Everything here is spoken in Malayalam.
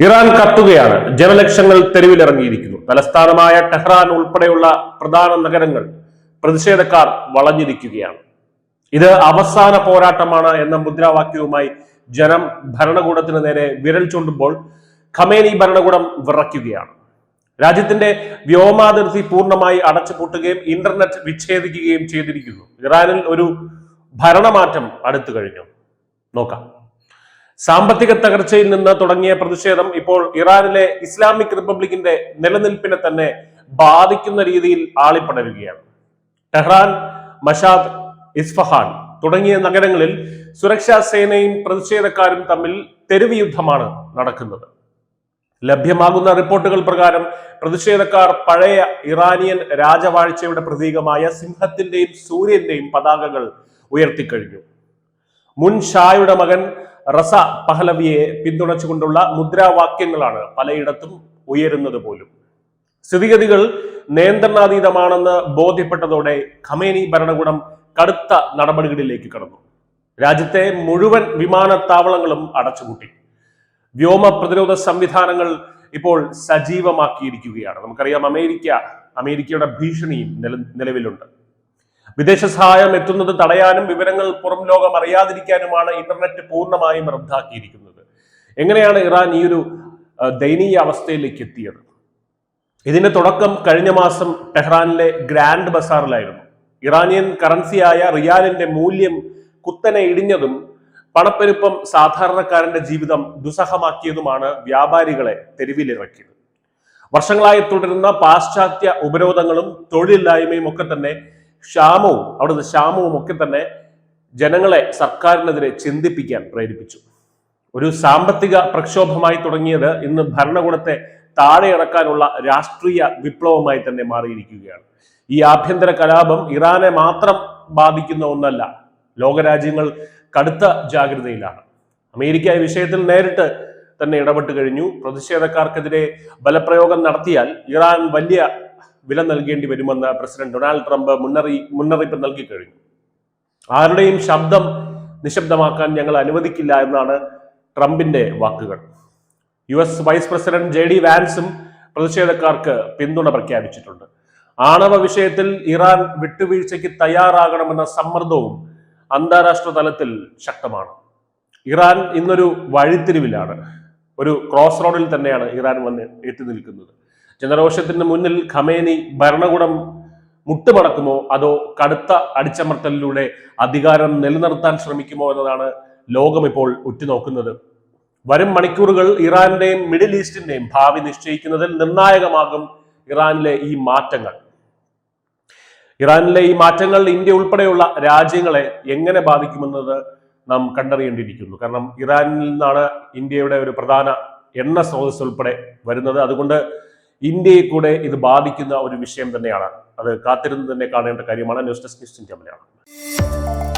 ഇറാൻ കത്തുകയാണ്. ജനലക്ഷങ്ങൾ തെരുവിലിറങ്ങിയിരിക്കുന്നു. തലസ്ഥാനമായ ടെഹ്റാൻ ഉൾപ്പെടെയുള്ള പ്രധാന നഗരങ്ങൾ പ്രതിഷേധക്കാർ വളഞ്ഞിരിക്കുകയാണ്. ഇത് അവസാന പോരാട്ടമാണ് എന്ന മുദ്രാവാക്യവുമായി ജനം ഭരണകൂടത്തിന് നേരെ വിരൽ ചൂണ്ടുമ്പോൾ ഖമേനി ഭരണകൂടം വിറയ്ക്കുകയാണ്. രാജ്യത്തിന്റെ വ്യോമാതിർത്തി പൂർണ്ണമായി അടച്ചുപൂട്ടുകയും ഇന്റർനെറ്റ് വിച്ഛേദിക്കുകയും ചെയ്തിരിക്കുന്നു. ഇറാനിൽ ഒരു ഭരണമാറ്റം അടുത്തു കഴിഞ്ഞു. നോക്കാം. സാമ്പത്തിക തകർച്ചയിൽ നിന്ന് തുടങ്ങിയ പ്രതിഷേധം ഇപ്പോൾ ഇറാനിലെ ഇസ്ലാമിക് റിപ്പബ്ലിക്കിന്റെ നിലനിൽപ്പിനെ തന്നെ ബാധിക്കുന്ന രീതിയിൽ ആളിപ്പടരുകയാണ്. ടെഹ്റാൻ, മഷാദ്, ഇസ്ഫഹാൻ തുടങ്ങിയ നഗരങ്ങളിൽ സുരക്ഷാ സേനയും പ്രതിഷേധക്കാരും തമ്മിൽ തെരുവ് യുദ്ധമാണ് നടക്കുന്നത്. ലഭ്യമാകുന്ന റിപ്പോർട്ടുകൾ പ്രകാരം പ്രതിഷേധക്കാർ പഴയ ഇറാനിയൻ രാജവാഴ്ചയുടെ പ്രതീകമായ സിംഹത്തിന്റെയും സൂര്യന്റെയും പതാകകൾ ഉയർത്തിക്കഴിഞ്ഞു. മുൻ ഷായുടെ മകൻ റസ പഹലവിയെ പിന്തുണച്ചുകൊണ്ടുള്ള മുദ്രാവാക്യങ്ങളാണ് പലയിടത്തും ഉയരുന്നത് പോലും. സ്ഥിതിഗതികൾ നിയന്ത്രണാതീതമാണെന്ന് ബോധ്യപ്പെട്ടതോടെ ഖമേനി ഭരണകൂടം കടുത്ത നടപടികളിലേക്ക് കടന്നു. രാജ്യത്തെ മുഴുവൻ വിമാനത്താവളങ്ങളും അടച്ചുപൂട്ടി. വ്യോമ പ്രതിരോധ സംവിധാനങ്ങൾ ഇപ്പോൾ സജീവമാക്കിയിരിക്കുകയാണ്. നമുക്കറിയാം, അമേരിക്കയുടെ ഭീഷണിയും നിലവിലുണ്ട്. വിദേശ സഹായം എത്തുന്നത് തടയാനും വിവരങ്ങൾ പുറം ലോകം അറിയാതിരിക്കാനുമാണ് ഇന്റർനെറ്റ് പൂർണ്ണമായും റദ്ദാക്കിയിരിക്കുന്നത്. എങ്ങനെയാണ് ഇറാൻ ഈ ഒരു ദയനീയ അവസ്ഥയിലേക്ക് എത്തിയത്? ഇതിന്റെ തുടക്കം കഴിഞ്ഞ മാസം ടെഹ്റാനിലെ ഗ്രാൻഡ് ബസാറിലായിരുന്നു. ഇറാനിയൻ കറൻസിയായ റിയാലിന്റെ മൂല്യം കുത്തനെ ഇടിഞ്ഞതും പണപ്പെരുപ്പം സാധാരണക്കാരന്റെ ജീവിതം ദുസ്സഹമാക്കിയതുമാണ് വ്യാപാരികളെ തെരുവിലിറക്കിയത്. വർഷങ്ങളായി തുടരുന്ന പാശ്ചാത്യ ഉപരോധങ്ങളും തൊഴിലില്ലായ്മയും ഒക്കെ തന്നെ ക്ഷാമവും ഒക്കെ തന്നെ ജനങ്ങളെ സർക്കാരിനെതിരെ ചിന്തിപ്പിക്കാൻ പ്രേരിപ്പിച്ചു. ഒരു സാമ്പത്തിക പ്രക്ഷോഭമായി തുടങ്ങിയത് ഇന്ന് ഭരണകൂടത്തെ താഴെ ഇറക്കാനുള്ള രാഷ്ട്രീയ വിപ്ലവമായി തന്നെ മാറിയിരിക്കുകയാണ്. ഈ ആഭ്യന്തര കലാപം ഇറാനെ മാത്രം ബാധിക്കുന്ന ഒന്നല്ല. ലോകരാജ്യങ്ങൾ കടുത്ത ജാഗ്രതയിലാണ്. അമേരിക്ക ഈ വിഷയത്തിൽ നേരിട്ട് തന്നെ ഇടപെട്ട് കഴിഞ്ഞു. പ്രതിഷേധക്കാർക്കെതിരെ ബലപ്രയോഗം നടത്തിയാൽ ഇറാൻ വലിയ വില നൽകേണ്ടി വരുമെന്ന് പ്രസിഡന്റ് ഡൊണാൾഡ് ട്രംപ് മുന്നറിയിപ്പ് നൽകി കഴിഞ്ഞു. ആരുടെയും ശബ്ദം നിശബ്ദമാക്കാൻ ഞങ്ങൾ അനുവദിക്കില്ല എന്നാണ് ട്രംപിന്റെ വാക്കുകൾ. US വൈസ് പ്രസിഡന്റ് JD വാൻസും പ്രതിഷേധക്കാർക്ക് പിന്തുണ പ്രഖ്യാപിച്ചിട്ടുണ്ട്. ആണവ വിഷയത്തിൽ ഇറാൻ വിട്ടുവീഴ്ചയ്ക്ക് തയ്യാറാകണമെന്ന സമ്മർദ്ദവും അന്താരാഷ്ട്ര തലത്തിൽ ശക്തമാണ്. ഇറാൻ ഇന്നൊരു വഴിത്തിരിവിലാണ്. ഒരു ക്രോസ് റോഡിൽ തന്നെയാണ് ഇറാൻ വന്ന് എത്തി നിൽക്കുന്നത്. ജനരോഷത്തിന് മുന്നിൽ ഖമേനി ഭരണകൂടം മുട്ടുമടക്കുമോ അതോ കടുത്ത അടിച്ചമർത്തലിലൂടെ അധികാരം നിലനിർത്താൻ ശ്രമിക്കുമോ എന്നതാണ് ലോകം ഇപ്പോൾ ഉറ്റുനോക്കുന്നത്. വരും മണിക്കൂറുകൾ ഇറാന്റെയും മിഡിൽ ഈസ്റ്റിന്റെയും ഭാവി നിശ്ചയിക്കുന്നതിൽ നിർണായകമാകും. ഇറാനിലെ ഈ മാറ്റങ്ങൾ ഇന്ത്യ ഉൾപ്പെടെയുള്ള രാജ്യങ്ങളെ എങ്ങനെ ബാധിക്കുമെന്നത് നാം കണ്ടറിയേണ്ടിയിരിക്കുന്നു. കാരണം ഇറാനിൽ നിന്നാണ് ഇന്ത്യയുടെ ഒരു പ്രധാന എണ്ണ സ്രോതസ് ഉൾപ്പെടെ വരുന്നത്. അതുകൊണ്ട് ഇന്ത്യയെ കൂടെ ഇത് ബാധിക്കുന്ന ഒരു വിഷയം തന്നെയാണ്. അത് കാത്തിരുന്ന് തന്നെ കാണേണ്ട കാര്യമാണ്. News desk news India Malayalam.